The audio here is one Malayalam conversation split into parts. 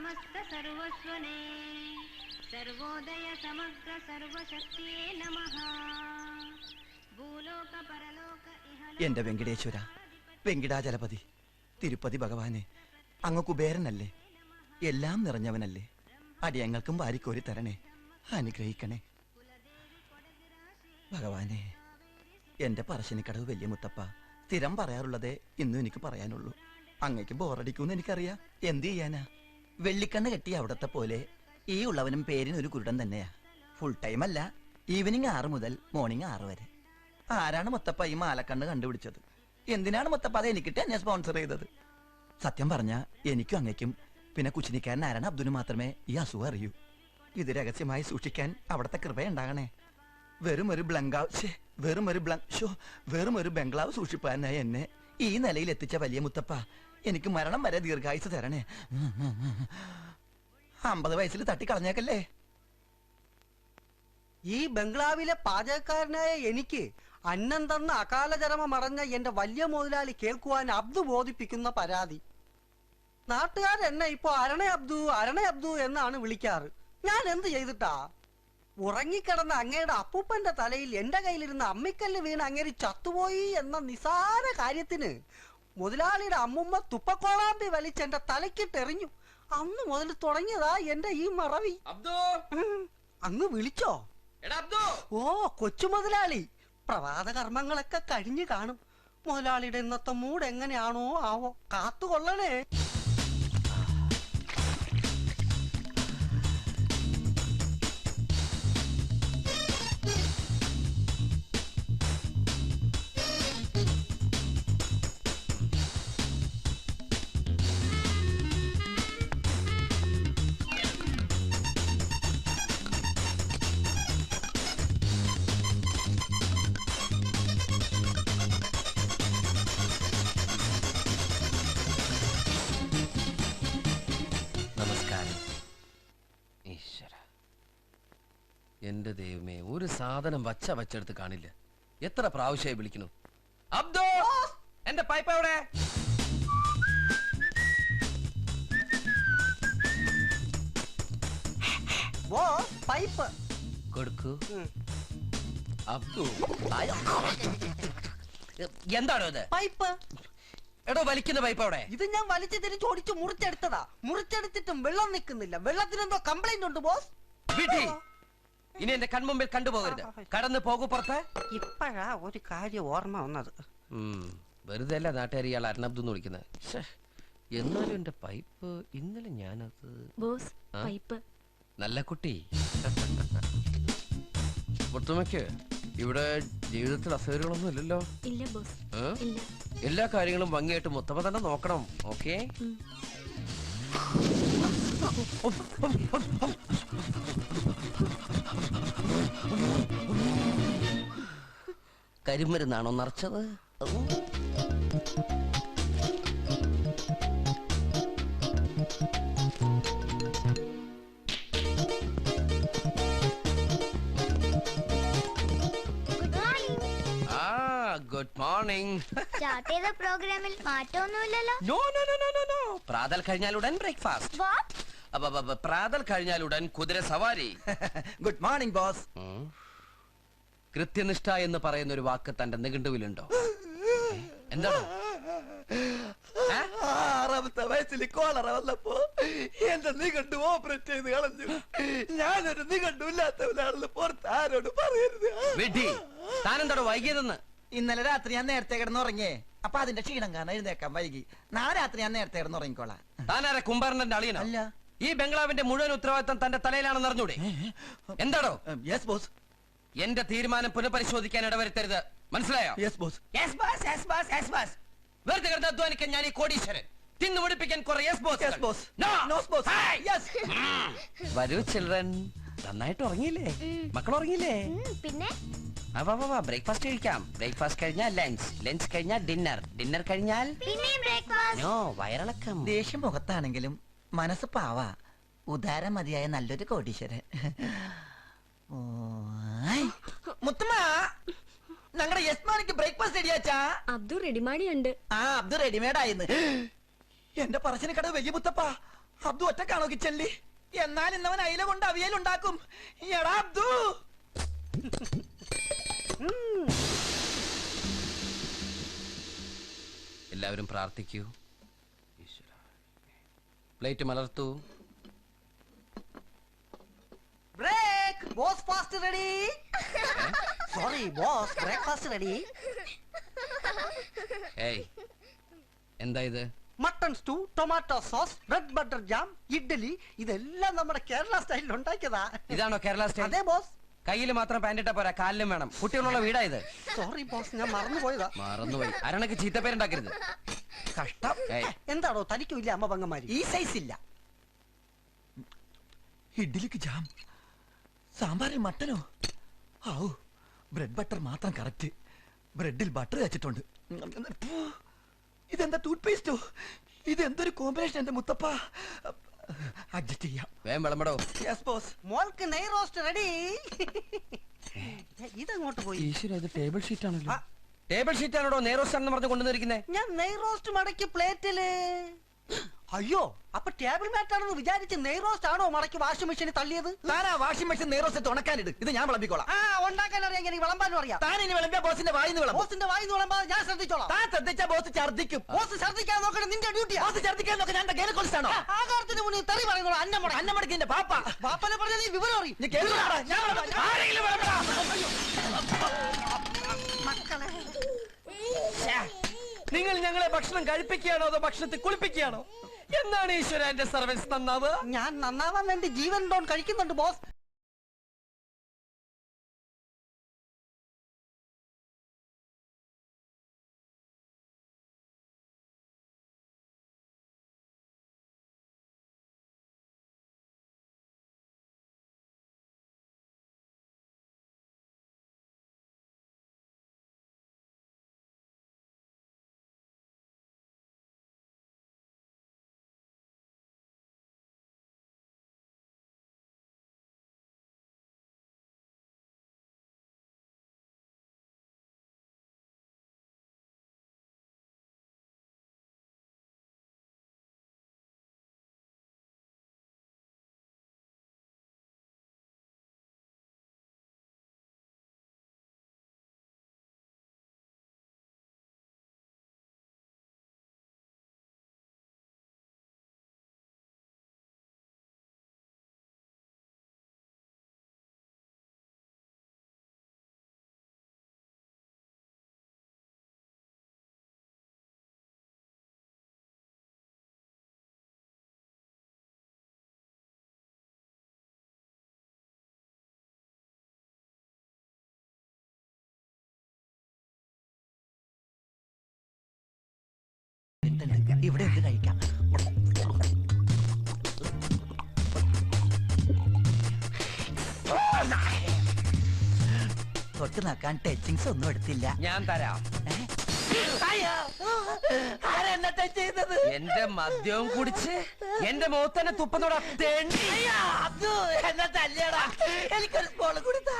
സമസ്ത സർവസ്വനേ സർവോദയ സമഗ്ര സർവശക്തിയേ നമഃ. ഭൂലോക പരലോക എന്റെ വെങ്കടേശ്വര, വെങ്കിടാചലപതി, തിരുപ്പതി ഭഗവാനെ, അങ്ങ് കുബേരനല്ലേ, എല്ലാം നിറഞ്ഞവനല്ലേ, അടിയങ്ങൾക്കും വാരിക്കോരി തരണേ, അനുഗ്രഹിക്കണേ ഭഗവാനെ. എന്റെ പറശ്ശിനിക്കടവ് വലിയ മുത്തപ്പ, സ്ഥിരം പറയാറുള്ളതേ ഇന്നും എനിക്ക് പറയാനുള്ളൂ. അങ്ങേക്ക് ബോറടിക്കൂന്ന് എനിക്കറിയാം, എന്ത് ചെയ്യാനാ. വെള്ളിക്കണ്ണ് കെട്ടിയ അവിടത്തെ പോലെ ഈ ഉള്ളവനും പേരിനൊരു കുരുടൻ തന്നെയാ. ഫുൾ ടൈം അല്ല, ഈവനിങ് 6 മുതൽ മോർണിംഗ് 6 വരെ. ആരാണ് മുത്തപ്പ ഈ മാലക്കണ്ണ് കണ്ടുപിടിച്ചത്? എന്തിനാണ് മുത്തപ്പ അത് എനിക്കിട്ട് എന്നെ സ്പോൺസർ ചെയ്തത്? സത്യം പറഞ്ഞ എനിക്കും അങ്ങയ്ക്കും പിന്നെ കുച്ചിനിക്കാരൻ ആരാണ് അബ്ദുന് മാത്രമേ ഈ അസുഖം അറിയൂ. ഇത് രഹസ്യമായി സൂക്ഷിക്കാൻ അവിടത്തെ കൃപയുണ്ടാകണേ. വെറും ഒരു ബംഗ്ലാവ് സൂക്ഷിപ്പാനായി എന്നെ ഈ നിലയിൽ എത്തിച്ച വലിയ മുത്തപ്പ, എനിക്ക് മരണം വരെ ദീർഘായുസ് തരണേ. 50 വയസ്സിൽ തട്ടിക്കളഞ്ഞേക്കല്ലേ. ഈ ബംഗ്ലാവിലെ പാചകക്കാരനായ എനിക്ക് അന്നം തന്ന അകാലചരമ മറഞ്ഞ എന്റെ വലിയ മുതലാളി കേൾക്കുവാൻ അബ്ദു ബോധിപ്പിക്കുന്ന പരാതി. നാട്ടുകാരെന്നെ ഇപ്പൊ അരണ അബ്ദു എന്നാണ് വിളിക്കാറ്. ഞാൻ എന്ത് ചെയ്തിട്ടാ? ഉറങ്ങിക്കിടന്ന അങ്ങയുടെ അപ്പൂപ്പന്റെ തലയിൽ എന്റെ കയ്യിലിരുന്ന അമ്മിക്കല്ല് വീണ് അങ്ങേര് ചത്തുപോയി എന്ന നിസാര കാര്യത്തിന് മുതലാളിയുടെ അമ്മുമ്മ തുപ്പക്കോളാമ്പി വലിച്ചെന്റെ തലക്കിട്ടെറിഞ്ഞു. അന്ന് മുതൽ തുടങ്ങിയതാ എന്റെ ഈ മറവി. അങ്ങ് വിളിച്ചോ? ഓ, കൊച്ചു മുതലാളി, പ്രഭാത കർമ്മങ്ങളൊക്കെ കഴിഞ്ഞു കാണും. മുതലാളിയുടെ ഇന്നത്തെ മൂഡ് എങ്ങനെയാണോ ആവോ, കാത്തുകൊള്ളണേ. എന്റെ ദൈവമേ, ഒരു സാധനം വച്ചെടുത്ത് കാണില്ല. എത്ര പ്രാവശ്യമായി വിളിക്കുന്നു. അബ്ദോ, എന്റെ പൈപ്പ് എവിടെ? പൈപ്പ് കൊടുക്കൂ. അബ്ദു, എന്താണോ ഇത്? പൈപ്പ്. എടോ, വലിക്കുന്ന പൈപ്പ് അവിടെ. ഇത് ഞാൻ വലിച്ചു തിരിച്ചോടിച്ച് മുറിച്ചെടുത്തതാ. മുറിച്ചെടുത്തിട്ടും വെള്ളം നിൽക്കുന്നില്ല. വെള്ളത്തിനെന്തോ കംപ്ലൈന്റ് ഉണ്ട് ബോസ്. ഇനി എന്റെ കൺമുമ്പിൽ കണ്ടുപോകരുത്. കടന്നു പോകൂ പുറത്ത്. ഇപ്പഴാ ഒരു കാര്യം ഓർമ്മ വന്നത്. വെറുതെ അല്ല നാട്ടുകാർ ഇയാൾ അരണബ്ദു എന്ന് വിളിക്കുന്നത്. എന്നാലും എന്റെ പൈപ്പ് ഇന്നലെ ഞാനത് പൈപ്പ് നല്ല കുട്ടി. മുത്തുമ്മയ്ക്ക് ഇവിടെ ജീവിതത്തിൽ അസൗകര്യങ്ങളൊന്നും ഇല്ലല്ലോ? ഇല്ല ബോസ്, ഇല്ല. എല്ലാ കാര്യങ്ങളും ഭംഗിയായിട്ട് മുത്തമ്മ തന്നെ നോക്കണം. ഓക്കെ? കരിമരുന്നാണോ നിറച്ചത്? Good morning. സ്റ്റാർട്ട് ചെയ്ത പ്രോഗ്രാമിൽ മാറ്റമൊന്നുമില്ലല്ലോ? No no no no no. പ്രാതൽ കഴിഞ്ഞാലുടൻ ബ്രേക്ക്ഫാസ്റ്റ്. പ്രാതൽ കഴിഞ്ഞാലുടൻ കുതിര സവാരി. Good morning boss. കൃത്യനിഷ്ഠ എന്ന് പറയുന്ന ഒരു വാക്ക് തന്റെ നിഘണ്ടുവിലുണ്ടോ? എന്താണ്? 6ാമത്തെ വയസ്സിൽ കോളറ വന്നപ്പോ എന്റെ നിഘണ്ടു ഓപ്പറേറ്റ് ചെയ്ത് കളഞ്ഞു. ഞാനൊരു നിഘണ്ടു ഇല്ലാത്തവനാണെന്ന് പുറത്ത് ആരോട് പറയരുത്. വിഡി, താനെന്താണോ വൈകിയതെന്ന്? ഇന്നലെ രാത്രി ഞാൻ നേരത്തെ കിടന്നുറങ്ങിയേ, അപ്പൊ അതിന്റെ ക്ഷീണം കാരണം എഴുന്നേക്കാൻ വൈകി. നാളെ രാത്രി ഞാൻ നേരത്തെ കിടന്നുറങ്ങിക്കോളാം. താനാരെ കുംഭകർണന്റെ അളിയനോ? അല്ല. ഈ ബംഗ്ലാവിന്റെ മുഴുവൻ ഉത്തരവാദിത്തം തന്റെ തലയിലാണെന്ന് അറിഞ്ഞൂടെ? എന്താണോ? Yes boss. എന്റെ തീരുമാനം പുനഃപരിശോധിക്കാൻ ഇടവരുത്തരുത്, മനസ്സിലായോ? Yes boss. വെറുതെ കിടന്ന് അധ്വാനിക്കാൻ ഞാൻ ഈ കോടീശ്വരൻ. തിന്നു മുടിപ്പിക്കാൻ കുറെ yes boss. Yes boss. No boss. Yes. വരൂ ചിൽഡ്രൻ. നന്നായിട്ട് ഉറങ്ങിയില്ലേ? മക്കൾ ഉറങ്ങിയില്ലേ? പിന്നെ ബ്രേക്ക്ഫാസ്റ്റ് കഴിക്കാം. ബ്രേക്ക്ഫാസ്റ്റ് കഴിഞ്ഞാൽ ലഞ്ച്, ലഞ്ച് കഴിഞ്ഞാൽ ഡിന്നർ, ഡിന്നർ കഴിഞ്ഞാൽ നോ വയറിളക്കം. ദേഷ്യം മുഖത്താണെങ്കിലും മനസ്സ് പാവാ. ഉദാരമതിയായ നല്ലൊരു കോടീശ്വരൻ. മുത്തമ്മ, ഞങ്ങളുടെ യസ്മാനിക്ക് ബ്രേക്ക്ഫാസ്റ്റ് റെഡിയാച്ചാ? അബ്ദു റെഡിമേഡ് ഉണ്ട്. അബ്ദു റെഡിമേഡ് ആയിന്ന്. എന്റെ പറശ്ശിനിക്കടവ് വലിയ മുത്തപ്പ, അബ്ദു ഒറ്റക്കാണോ കിച്ചല്ലി? എന്നാൽ ഇന്നവൻ അയില കൊണ്ട് അവിയലുണ്ടാക്കും. എടാ അബ്ദു, എല്ലാവരും പ്രാർത്ഥിക്കൂ. പ്ലേറ്റ് മലർത്തൂ. Break. Boss fast ready. Sorry boss, breakfast ready. ഏയ്, എന്താ ഇത്? Mutton stew, tomato sauce, bread butter jam, idli, ഇതെല്ലാം നമ്മുടെ കേരള സ്റ്റൈലിൽ ഉണ്ടാക്കിയതാ. ഇതാണോ കേരള സ്റ്റൈൽ? അതെ ബോസ്. കയ്യിൽ മാത്രം പാൻറ്റിട്ടാ പോരാ, കാലിലും വേണം. കുട്ടികളുള്ള വീടാ ഇത്. സോറി ബോസ്, ഞാൻ മറന്നുപോയതാ. മറന്നുപോയി. അരണക്ക് ചീത്തപ്പേരുണ്ടാക്കരുത്. കഷ്ടം. ഏയ്, എന്താണോ തനിക്കും ഇല്ല അമ്മ പങ്കന്മാര്? ഈ സൈസ് ഇല്ല. ഇഡ്ഡലിക്ക് ജാം, സാമ്പാറിൽ മട്ടനോ? ഔ, ബ്രെഡ് ബട്ടർ മാത്രം കറക്റ്റ്. ബ്രെഡിൽ ബട്ടർ വെച്ചിട്ടുണ്ട്. ഇതെന്താ ടൂത്ത് പേസ്റ്റോ? ഇതെന്തൊരു കോമ്പിനേഷൻ എന്റെ മുത്തപ്പ. അഡ്ജസ്റ്റ് ചെയ്യാം. വേഗം വിളമ്പടോ. Yes boss. മോൾക്ക് നെയ് റോസ്റ്റ് റെഡി. ഇതങ്ങോട്ട് പോയി. ഈശ്വര, ഇത് ടേബിൾ ഷീറ്റ് ആണല്ലോ. ആ. ടേബിൾ ഷീറ്റ് ആണോ നെയ്റോസ്റ്റാണെന്ന് പറഞ്ഞ് കൊണ്ടുവന്നിരിക്കുന്നേ? ഞാൻ നെയ് റോസ്റ്റ് മടക്കി പ്ലേറ്റില്. അയ്യോ, അപ്പൊ ടേബിൾ മാറ്റ് ആണെന്ന് വിചാരിച്ച് നെയ് റോസ്റ്റ് ആണോ മടക്കി വാഷിംഗ് മെഷീനിൽ തള്ളിയത്? Thana washing machine നേരോസത്ത് ഉണക്കാനിട്. ഇത് ഞാൻ വിളമ്പിക്കോളാം. ആ, ഉണ്ടാക്കാൻ അറിയാം, എനിക്ക് വിളമ്പാനും അറിയാം. താൻ ഇനി വിളമ്പിയ ബോസിന്റെ വായിന്ന് വിളമ്പും. ബോസിന്റെ വായിന്ന് വിളമ്പാതെ ഞാൻ ശ്രദ്ധിച്ചോളാം. താൻ ശ്രദ്ധിച്ച ബോസ് ഛർദ്ദിക്കും. ബോസ് ഛർദ്ദിക്കാൻ നോക്കണം, നിന്റെ ഡ്യൂട്ടിയാ. ബോസ് ഛർദ്ദിക്കാൻ നോക്കാൻ ഞാൻ ഗൈനക്കോളജിസ്റ്റാണോ? ആകാരത്തിന് മുന്നിൽ തെറി പറയുന്നു. അന്നമടക്ക് നിന്റെ പാപ്പ. ബാപ്പനെ പറഞ്ഞ നീ വിവരം അറിയും. നീ കേൾക്കണോടാ? ഞാൻ വിളമ്പാം. ആരെങ്കിലും വിളമ്പടാ. മക്കളെ, നിങ്ങൾ ഞങ്ങളെ ഭക്ഷണം കഴിപ്പിക്കുകയാണോ അതോ ഭക്ഷണത്തെ കുളിപ്പിക്കുകയാണോ? എന്നാണ് ഈശ്വര എന്റെ സർവീസ് നന്നാവുക? ഞാൻ നന്നാവാൻ വേണ്ടി ജീവൻ ഡോൺ കഴിക്കുന്നുണ്ട് ബോസ്. ഇവിടെ എന്ത് കഴിക്കാം? തൊട്ട് നോക്കാൻ ടച്ചിങ്സ് ഒന്നും എടുത്തില്ല. ഞാൻ തരാം. ആരെന്നെ ടച്ച് ചെയ്തത്? എന്റെ മദ്യവും കുടിച്ച് എന്റെ മുഖത്തന്നെ തുപ്പന്നോടാ തേണ്ടി. അബ്ദു, എന്നെ തല്ലിയടാ. എനിക്കൊരു സ്പോൾ കൊടുത്താ.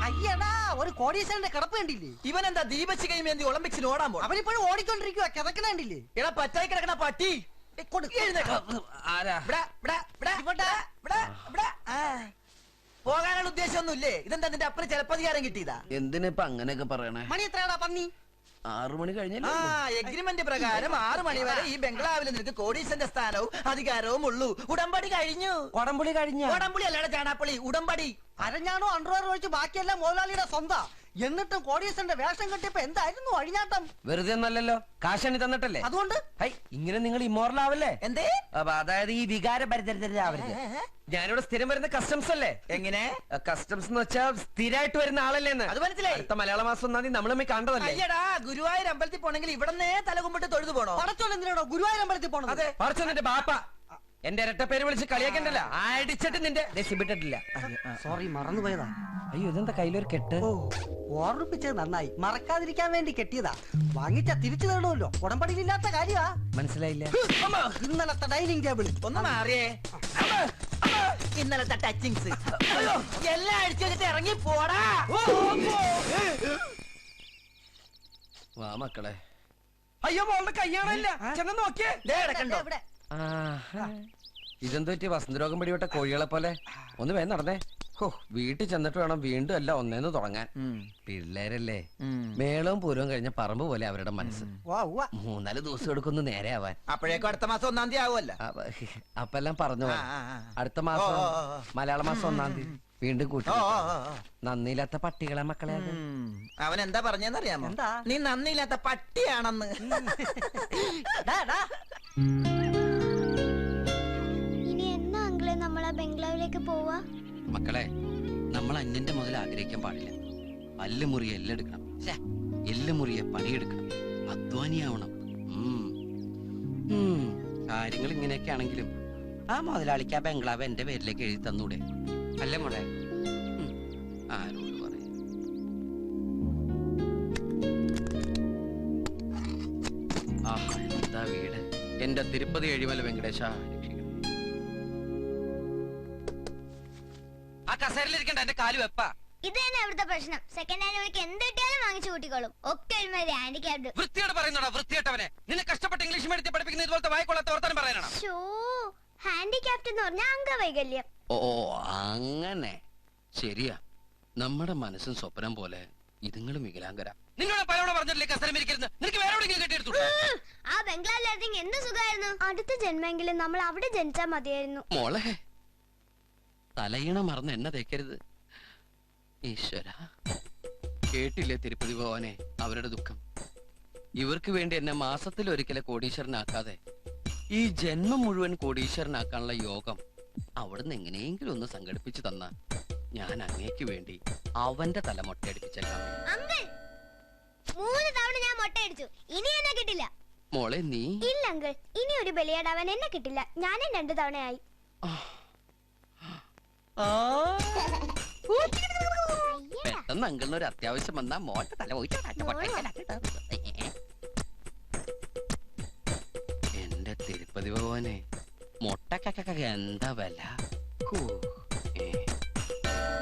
അയ്യടാ, ഒരു കോടീശ്വരന്റെ കിടപ്പ് കണ്ടില്ലേ? ഇവനെന്താ ദീപശിഖയും വേണ്ടി ഒളിമ്പിക്സിന് ഓടാൻ പോണം? അവനിപ്പോഴും ഓടിക്കൊണ്ടിരിക്കുക, കിതക്കണണ്ടില്ലേ? എടാ പറ്റായി കിടക്കണ പട്ടി. എഴുന്നേക്ക്. ആരാ? ഇവിടെ, ഇവിടെ, ഇവിടെ, ഇവിടെ, ഇവിടെ, ഇവിടെ. ആ. പോകാനുള്ള ഉദ്ദേശമൊന്നുമില്ലേ? ഇതെന്താ നിന്റെ അപ്പന് ചിലപ്പതികാരം കിട്ടിയതാ? എന്തിനിപ്പൊ അങ്ങനെയൊക്കെ പറയണേ? മണി എത്രയാടാ പന്നി? 6 മണി കഴിഞ്ഞല്ലോ. എഗ്രിമെന്റ് പ്രകാരം 6 മണി വരെ ഈ ബംഗ്ലാവിൽ നിനക്ക് കോടീശ്വരന്റെ സ്ഥാനവും അധികാരവും ഉള്ളൂ. ഉടമ്പടി കഴിഞ്ഞു. കൊടംപുളി കഴിഞ്ഞ? ഉടമ്പടി അല്ലട ചാണാപ്പള്ളി, ഉടമ്പടി. അരഞ്ഞാണോ അണ്ടർവെയർ ഒഴിച്ച് ബാക്കിയെല്ലാം മുതലാളിയുടെ സ്വന്താ. എന്നിട്ടും കോടീശ്വരന്റെ വേഷം കെട്ടിയപ്പോ എന്തായിരുന്നു അഴിഞ്ഞാട്ടം? വെറുതെ ഒന്നല്ലല്ലോ, കാശണി തന്നിട്ടല്ലേ. അതുകൊണ്ട് ഹൈ, ഇങ്ങനെ നിങ്ങൾ ഇമ്മോറൽ ആവല്ലേ? എന്തേ? അപ്പൊ അതായത് ഈ വികാര പരിചരിതരാവരുത്. ഞാനിവിടെ സ്ഥിരം വരുന്ന കസ്റ്റംസ് അല്ലേ? എങ്ങനെ കസ്റ്റംസ് എന്ന് വെച്ചാൽ സ്ഥിരമായിട്ട് വരുന്ന ആളല്ലേന്ന്. അത് മനസ്സിലായി. അടുത്ത മലയാള മാസം 1-ാം തീയതി നമ്മളെ കണ്ടതല്ലേ? അയ്യടാ, ഗുരുവായൂർ അമ്പലത്തിൽ പോണെങ്കിൽ ഇവിടന്നേ തല കുമ്പിട്ട് തൊഴുതു പോണോ? പടച്ചോൻ എന്തിനാണോ ഗുരുവായൂർ അമ്പലത്തിൽ പോണത്? അതെ. പറച്ചെന്നെ ബാപ്പ എന്റെ ഇരട്ട പേര് വിളിച്ച് കളിയാക്കണ്ടല്ല. അടിച്ചിട്ട് നിന്റെ സിബിട്ടിട്ടില്ല. സോറി, മറന്നുപോയതാ. അയ്യോ, ഇതെന്താ കയ്യിലൊരു കെട്ട്? ഓ, ഓർമ്മിപ്പിച്ചത് നന്നായി. മറക്കാതിരിക്കാൻ വേണ്ടി കെട്ടിയതാ. വാങ്ങിച്ച തിരിച്ചു തരണമല്ലോ. ഉടമ്പടിയില്ലാത്ത കാര്യമാ. മനസ്സിലായില്ല. ഇന്നലത്തെ ഡൈനിങ് ടേബിൾ ഒന്ന് മാറിയേ. ഇന്നലത്തെ ടച്ചിങ്സ് എല്ലാം അടിച്ചു വെച്ചിട്ട് ഇറങ്ങി പോടാ. വാ മക്കളെ. അയ്യോ മോളുടെ കയ്യാണല്ല ചെന്ന് നോക്കിയേ. ദേ കിടക്കണ്ടോ? ഇതെന്തു പറ്റി വസന്തരോഗം പിടിവിട്ട കോഴികളെ പോലെ? ഒന്ന് വേഗം നടന്നേ. ഹോ, വീട്ടിൽ ചെന്നിട്ട് വേണം വീണ്ടും അല്ല ഒന്നേന്ന് തുടങ്ങാൻ. പിള്ളേരല്ലേ, മേളവും പൂരവും കഴിഞ്ഞ പറമ്പ് പോലെ അവരുടെ മനസ്സ്. 3-4 ദിവസം എടുക്കുന്നു നേരെ ആവാൻ. അപ്പോഴേക്കും അടുത്ത മാസം 1-ാം തീയതി ആവുമല്ല. അപ്പെല്ലാം പറഞ്ഞു പോയി. അടുത്ത മാസം മലയാള മാസം 1-ാം തീയതി വീണ്ടും കൂട്ടി. നന്ദിയില്ലാത്ത പട്ടികളെ മക്കളെ അത്. അവൻ എന്താ പറഞ്ഞെന്നറിയാമോ? നീ നന്ദിയില്ലാത്ത പട്ടിയാണെന്ന്. ഇനി എന്നാ അങ്കിളെ നമ്മളാ ബംഗ്ലാവിലേക്ക് പോവാ? മക്കളെ, നമ്മൾ അന്യന്റെ മുതൽ ആഗ്രഹിക്കാൻ പാടില്ല. അല്ല് മുറിയെ എല്ലെടുക്കണം, എല്ല് മുറിയെ പണിയെടുക്കണം, അധ്വാനിയാവണം. കാര്യങ്ങൾ ഇങ്ങനെയൊക്കെ ആണെങ്കിലും ആ മുതലാളിക്ക് ആ ബംഗ്ലാവ് എന്റെ പേരിലേക്ക് എഴുതി തന്നൂടെ? അല്ലേ മോളെ? ആരോട് പറയും? ആഹാ, എന്താ വീട്! എന്റെ തിരുപ്പതി എഴിമല വെങ്കടേശ രക്ഷിക്കണം. ആ കസേരയിലിരിക്കണ്ട, എന്റെ കാല് വെപ്പാ. ഇത് തന്നെ അവിടുത്തെ പ്രശ്നം. സെക്കൻഡ് ഹാൻഡ് വിളിക്ക് എന്ത് കിട്ടിയാലും വാങ്ങിച്ചു കൂട്ടിക്കോളും. ഒക്കെ ഹാൻഡിക്യാപ്ഡ്. വൃത്തിയോട് പറയുന്നോടാ, വൃത്തിയോട്ടവനെ. നിന്നെ കഷ്ടപ്പെട്ട് ഇംഗ്ലീഷ് മീഡിയത്തിൽ പഠിപ്പിക്കുന്ന ഇതുപോലത്തെ വായിക്കൊള്ളാത്ത വർത്താനം പറയാനാണ്. ഹാൻഡിക്യാപ്ഡ് എന്ന് പറഞ്ഞാൽ അംഗവൈകല്യം. ഓ, അങ്ങനെ. ശരിയാ, നമ്മുടെ മനസ്സും സ്വപ്നം പോലെ ഇതുങ്ങളും വികലാംഗരാ. നിന്നോട് പലവണ പറഞ്ഞില്ലേ കസരമിരിക്കരുത്? നിനക്ക് വേറെ എവിടെയെങ്കിലും കെട്ടിയെടുത്തു. ആ ബംഗ്ലാവിലായിരുന്നെങ്കിൽ എന്ത് സുഖമായിരുന്നു. അടുത്ത ജന്മെങ്കിലും നമ്മൾ അവിടെ ജനിച്ചാൽ മതിയായിരുന്നു. മോളെ, തലയിണ മറന്ന് എന്നെ തേക്കരുത്. ഈശ്വര, കേട്ടില്ലേ തിരുപ്പതി ഭവാനെ അവരുടെ ദുഃഖം? ഇവർക്ക് വേണ്ടി എന്നെ മാസത്തിൽ ഒരിക്കലെ കോടീശ്വരനാക്കാതെ ഈ ജന്മം മുഴുവൻ കോടീശ്വരനാക്കാനുള്ള യോഗം അവിടുന്ന് എങ്ങനെയെങ്കിലും ഒന്ന് സംഘടിപ്പിച്ചു തന്ന ഞാൻ അങ്ങേക്ക് വേണ്ടി അവന്റെ തല മൊട്ടയടിപ്പിച്ചേക്കാം. അങ്കിൾ, 3 തവണ ഞാൻ മൊട്ടയടിച്ചു. ഇനി എന്നെ കിട്ടില്ല. മോളെ നീ ഇല്ല അങ്കിൾ, ഇനി ഒരു ബലിയാടാവാൻ എന്നെ കിട്ടില്ല. ഞാനും 2 തവണയായി. പെട്ടെന്ന് അങ്കിളിന് ഒരു അത്യാവശ്യം വന്നാ മോട്ട തല പോയിട്ട് എന്റെ തിരുപ്പതി ഭഗവാനെ, മൊട്ടക്കൊക്കെ എന്താ വില?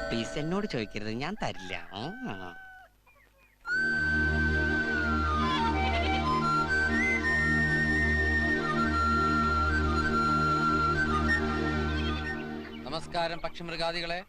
പ്ലീസ് എന്നോട് ചോദിക്കരുത്, ഞാൻ തരില്ല. നമസ്കാരം പക്ഷിമൃഗാദികളെ.